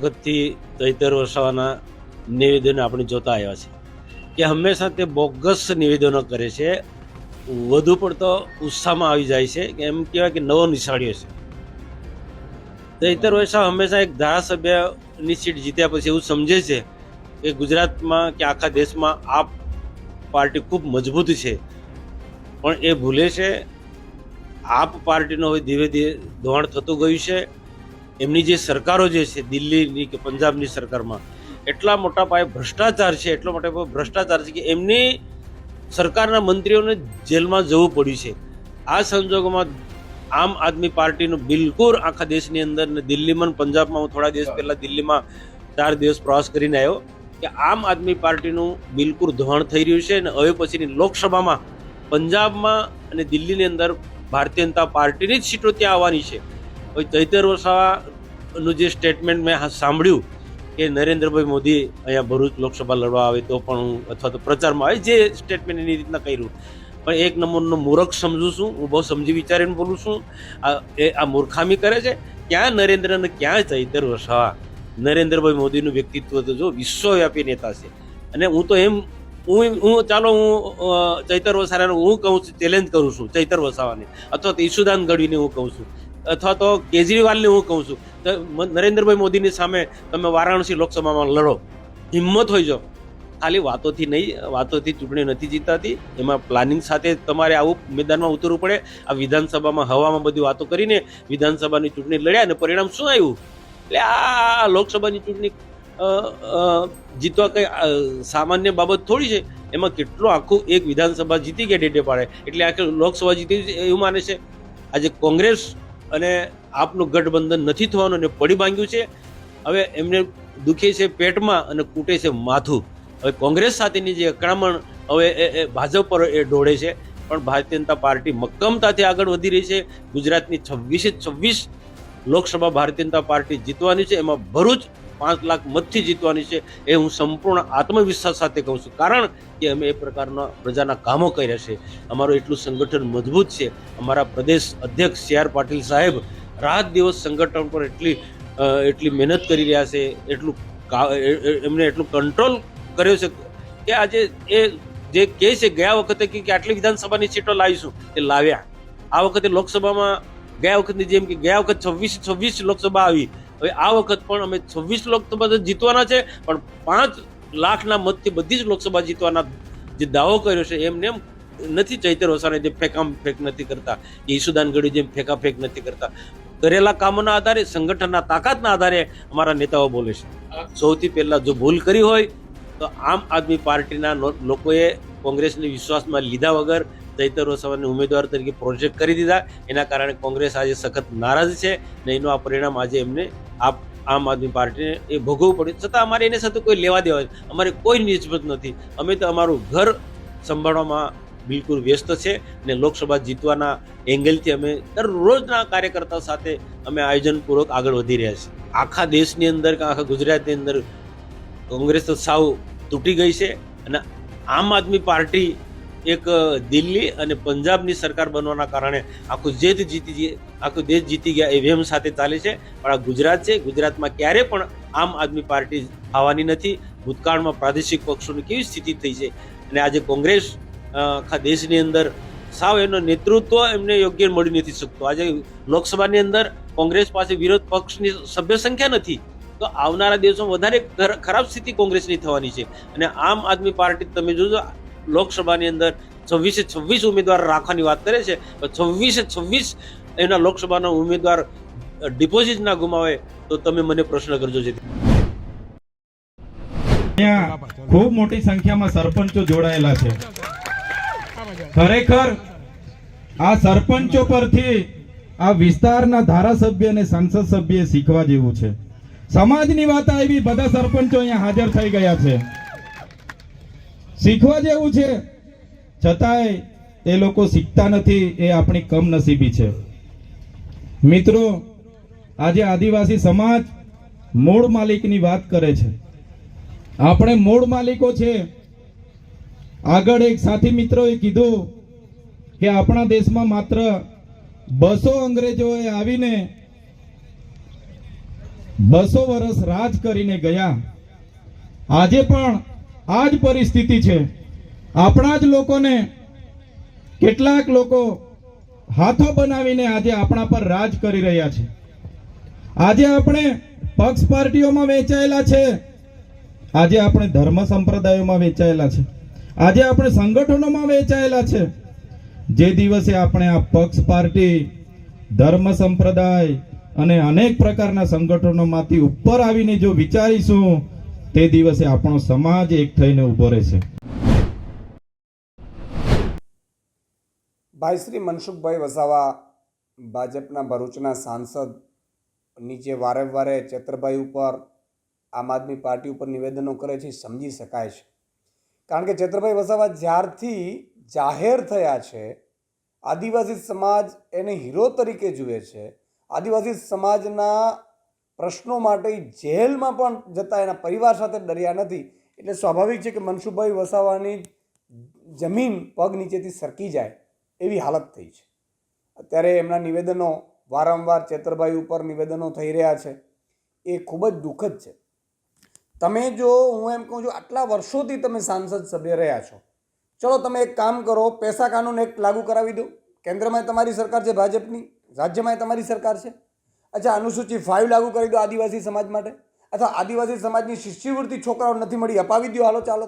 વખતથી ચૈતર વસાવાના નિવેદનો આપણે જોતા આવ્યા છે કે હંમેશા તે બોગસ નિવેદનો કરે છે, વધુ પડતો ઉત્સાહમાં આવી જાય છે કે એમ કહેવાય કે નવો નિશાળ્યો છે. ચૈતર વસાવા હંમેશા એક ધારાસભ્યની સીટ જીત્યા પછી એવું સમજે છે કે ગુજરાતમાં કે આખા દેશમાં આપ પાર્ટી ખૂબ મજબૂત છે, પણ એ ભૂલે છે આપ પાર્ટીનો હવે ધીરે ધીરે ધોવાણ થતું ગયું છે. એમની જે સરકારો જે છે દિલ્હીની કે પંજાબની સરકારમાં એટલા મોટા પાયે ભ્રષ્ટાચાર છે, એટલો મોટા પાયે ભ્રષ્ટાચાર છે કે એમની સરકારના મંત્રીઓને જેલમાં જવું પડ્યું છે. આ સંજોગોમાં આમ આદમી પાર્ટીનું બિલકુલ આખા દેશની અંદર ને દિલ્હીમાં પંજાબમાં, હું થોડા દિવસ પહેલા દિલ્હીમાં 4 દિવસ પ્રવાસ કરીને આવ્યો, કે આમ આદમી પાર્ટીનું બિલકુલ ધોવાણ થઈ રહ્યું છે. અને હવે પછીની લોકસભામાં પંજાબમાં અને દિલ્હીની અંદર ભારતીય જનતા પાર્ટીની જ સીટો ત્યાં આવવાની છે. હવે ચૈતર વસાવાનું જે સ્ટેટમેન્ટ મેં સાંભળ્યું કે નરેન્દ્રભાઈ મોદી અહીંયા ભરૂચ લોકસભા લડવા આવે તો પણ હું, અથવા તો પ્રચારમાં આવે, જે સ્ટેટમેન્ટ એની રીતના કર્યું, પણ એક નંબરનો મૂર્ખ સમજું છું હું. બહુ સમજી વિચારીને બોલું છું. આ મૂર્ખામી કરે છે. ક્યાં નરેન્દ્ર ને ક્યાં ચૈતર વસાવા? નરેન્દ્રભાઈ મોદીનું વ્યક્તિત્વ તો જો વિશ્વવ્યાપી નેતા છે. અને હું તો એમ ચાલો હું ચૈતર વસાવાને હું કહું છું, ચેલેન્જ કરું છું ચૈતર વસાવાને, અથવા તો ઈશુદાન ગઢવીને હું કહું છું, અથવા તો કેજરીવાલને હું કહું છું, નરેન્દ્રભાઈ મોદીની સામે તમે વારાણસી લોકસભામાં લડો, હિંમત હોય જો. ખાલી વાતોથી નહીં, વાતોથી ચૂંટણી નથી જીતાતી, એમાં પ્લાનિંગ સાથે તમારે આવું મેદાનમાં ઉતરવું પડે. આ વિધાનસભામાં હવામાં બધી વાતો કરીને વિધાનસભાની ચૂંટણી લડ્યા અને પરિણામ શું આવ્યું? એટલે આ લોકસભાની ચૂંટણી જીતવા કઈ સામાન્ય બાબત થોડી છે. એમાં કેટલો આખું એક વિધાનસભા જીતી ગયા ડેડે પાડે, એટલે આખી લોકસભા જીતી એવું માને છે. આજે કોંગ્રેસ અને આપનું ગઠબંધન નથી થવાનું અને પડી ભાંગ્યું છે. હવે એમને દુખે છે પેટમાં અને કૂટે છે માથું. હવે કોંગ્રેસ સાથેની જે અકળામણ હવે એ ભાજપ પર એ દોડે છે, પણ ભારતીય જનતા પાર્ટી મક્કમતાથી આગળ વધી રહી છે. ગુજરાતની 26 લોકસભા ભારતીય જનતા પાર્ટી જીતવાની છે. એમાં ભરૂચ 5 લાખ મતથી જીતવાની છે. એ હું સંપૂર્ણ આત્મવિશ્વાસ સાથે કહું છું, કારણ કે અમે એ પ્રકારના પ્રજાના કામો કર્યા છે. અમારું એટલું સંગઠન મજબૂત છે. અમારા પ્રદેશ અધ્યક્ષ CR પાટીલ સાહેબ રાત દિવસ સંગઠન પર એટલી મહેનત કરી રહ્યા છે, એમને એટલું કંટ્રોલ કર્યો છે કે આજે એ જે કહે છે, ગયા વખતે કે આટલી વિધાનસભાની સીટો લાવીશું, એ લાવ્યા. આ વખતે લોકસભામાં ગયા વખતની જેમ કે ગયા વખત 26 લોકસભા આવી, હવે આ વખત પણ અમે 26 લોકસભા જીતવાના છે, પણ 5 લાખના મતથી બધી જ લોકસભા જીતવાના જે દાવો કર્યો છે એમને એમ નથી. ચૈતર વસાવાને જે ફેક નથી કરતા, ઈશુદાન ગઢવી જેમ ફેક નથી કરતા. કરેલા કામોના આધારે, સંગઠનના તાકાતના આધારે અમારા નેતાઓ બોલે છે. સૌથી પહેલા જો ભૂલ કરી હોય તો આમ આદમી પાર્ટીના લોકોએ કોંગ્રેસને વિશ્વાસમાં લીધા વગર ચૈતર વસાવાને ઉમેદવાર તરીકે પ્રોજેક્ટ કરી દીધા. એના કારણે કોંગ્રેસ આજે સખત નારાજ છે ને એનું આ પરિણામ આજે એમને આમ આદમી પાર્ટીને એ ભોગવવું પડ્યું. છતાં અમારે એની સાથે કોઈ લેવા દેવા, અમારે કોઈ નિસ્બત નથી. અમે તો અમારું ઘર સંભાળવામાં બિલકુલ વ્યસ્ત છે અને લોકસભા જીતવાના એંગલથી અમે દરરોજના કાર્યકર્તા સાથે અમે આયોજનપૂર્વક આગળ વધી રહ્યા છીએ. આખા દેશની અંદર કે આખા ગુજરાતની અંદર કોંગ્રેસ તો સાવ તૂટી ગઈ છે અને આમ આદમી પાર્ટી એક દિલ્હી અને પંજાબની સરકાર બનવાના કારણે આખું દેશ જીતી ગયા એ વેમ સાથે ચાલે છે. પણ આ ગુજરાત છે, ગુજરાતમાં ક્યારે પણ આમ આદમી પાર્ટી આવવાની નથી. ભૂતકાળમાં પ્રાદેશિક પક્ષોની કેવી સ્થિતિ થઈ છે અને આજે કોંગ્રેસ આખા દેશની અંદર સાવ એનો નેતૃત્વ એમને યોગ્ય મળી નથી શકતો. આજે લોકસભાની અંદર કોંગ્રેસ પાસે વિરોધ પક્ષની સભ્ય સંખ્યા નથી, તો આવનારા દિવસોમાં વધારે ખરાબ સ્થિતિ કોંગ્રેસની થવાની છે. અને આમ આદમી પાર્ટી તમે જોજો લોકસભાની અંદર 26 ઉમેદવાર રાખવાની વાત કરે છે, 26 એના લોકસભાના ઉમેદવાર ડિપોઝિટ ના ગુમાવે તો તમે મને પ્રશ્ન કરજો. ખૂબ મોટી સંખ્યામાં સરપંચો જોડાયેલા છે. ખરેખર આ સરપંચો પરથી આ વિસ્તારના ધારાસભ્ય અને સંસદ સભ્ય શીખવા જેવું છે. સમાજની વાત આવી, બધા સરપંચો અહીંયા હાજર થઈ ગયા છે, શીખવા જેવું છે. છતાંય એ લોકો શીખતા નથી, એ આપણી કમનસીબી છે. મિત્રો, આજે આદિવાસી સમાજ મૂળ માલિકની વાત કરે છે. આપણે મૂળ માલિકો છે. આગળ એક સાથી મિત્રોએ કીધું કે આપણા દેશમાં માત્ર 200 અંગ્રેજોએ આવીને 200 વર્ષ રાજ કરીને ગયા. આજે પણ આ જ પરિસ્થિતિ છે. આપણા જ લોકોને કેટલાક લોકો હાથો બનાવીને આજે આપણા પર રાજ કરી રહ્યા છે. આજે આપણે પક્ષ પાર્ટીઓમાં વેચાયેલા છે. આજે આપણે ધર્મ સંપ્રદાયોમાં વેચાયેલા છે. આજે આપણે સંગઠનોમાં વેચાયેલા છે. જે દિવસે આપણે આ પક્ષ પાર્ટી, ધર્મ સંપ્રદાય અને અનેક પ્રકારના સંગઠનોમાંથી ઉપર આવીને જો વિચારીશું, તે દિવસે આપણો સમાજ એક થઈને ઊભો રહેશે. ભાઈ શ્રી મનસુખભાઈ વસાવા ભાજપના ભરૂચના સાંસદ નીચે વારે વારે ચેતરભાઈ ઉપર, આમ આદમી પાર્ટી ઉપર નિવેદનો કરે છે, સમજી શકાય છે. કારણ કે ચેતરભાઈ વસાવા જ્યારથી જાહેર થયા છે, આદિવાસી સમાજ એને હીરો તરીકે જુએ છે. આદિવાસી સમાજના પ્રશ્નો માટે જેલમાં પણ જતા એના પરિવાર સાથે ડર્યા નથી. એટલે સ્વાભાવિક છે કે મનસુખભાઈ વસાવાની જમીન પગ નીચેથી સરકી જાય એવી હાલત થઈ છે. અત્યારે એમના નિવેદનો વારંવાર ચેતરભાઈ ઉપર નિવેદનો થઈ રહ્યા છે, એ ખૂબ જ દુઃખદ છે. તમે જો, હું એમ કહું છું, આટલા વર્ષોથી તમે સાંસદ સભ્ય રહ્યા છો, ચલો તમે એક કામ કરો, પૈસા કાનૂન એક્ટ લાગુ કરાવી દો. કેન્દ્રમાં તમારી સરકાર છે ભાજપની, રાજ્યમાં તમારી સરકાર છે. અચ્છા, અનુસૂચિ 5 લાગુ કરી દો આદિવાસી સમાજ માટે. અથવા આદિવાસી સમાજની શિષ્યવૃત્તિ છોકરાઓ નથી મળી, અપાવી દો. હાલો ચાલો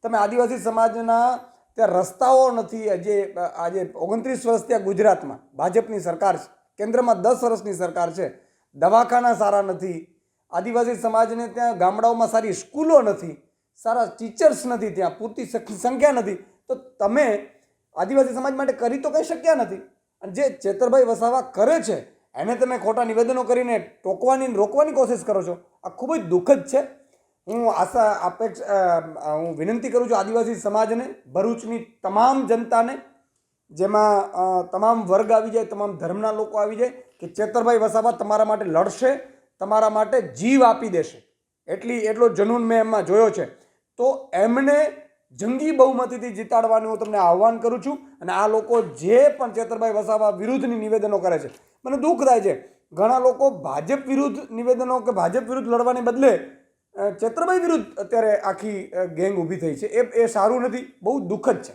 તમે આદિવાસી સમાજના ત્યાં રસ્તાઓ નથી. આજે 29 વર્ષ ત્યાં ગુજરાતમાં ભાજપની સરકાર છે, કેન્દ્રમાં 10 વર્ષની સરકાર છે, દવાખાના સારા નથી. આદિવાસી સમાજને ત્યાં ગામડાઓમાં સારી સ્કૂલો નથી, સારા ટીચર્સ નથી, ત્યાં પૂરતી સંખ્યા નથી. તો તમે આદિવાસી સમાજ માટે કરી તો કંઈ શક્યા નથી. અને જે ચેતરભાઈ વસાવા કરે છે એને તમે ખોટા નિવેદનો કરીને રોકવાની કોશિશ કરો છો. આ ખૂબ જ દુઃખદ છે. હું વિનંતી કરું છું આદિવાસી સમાજને, ભરૂચની તમામ જનતાને, જેમાં તમામ વર્ગ આવી જાય, તમામ ધર્મના લોકો આવી જાય, કે ચેતરભાઈ વસાવા તમારા માટે લડશે, તમારા માટે જીવ આપી દેશે. એટલો જનૂન મેં એમાં જોયો છે. તો એમને જંગી બહુમતીથી જીતાડવાનું હું તમને આહ્વાન કરું છું. અને આ લોકો જે પણ ચેતરભાઈ વસાવા વિરુદ્ધની નિવેદનો કરે છે, મને દુઃખ થાય છે. ઘણા લોકો ભાજપ વિરુદ્ધ નિવેદનો કે ભાજપ વિરુદ્ધ લડવાને બદલે ચેતરભાઈ વિરુદ્ધ અત્યારે આખી ગેંગ ઊભી થઈ છે. એ સારું નથી, બહુ દુઃખદ છે.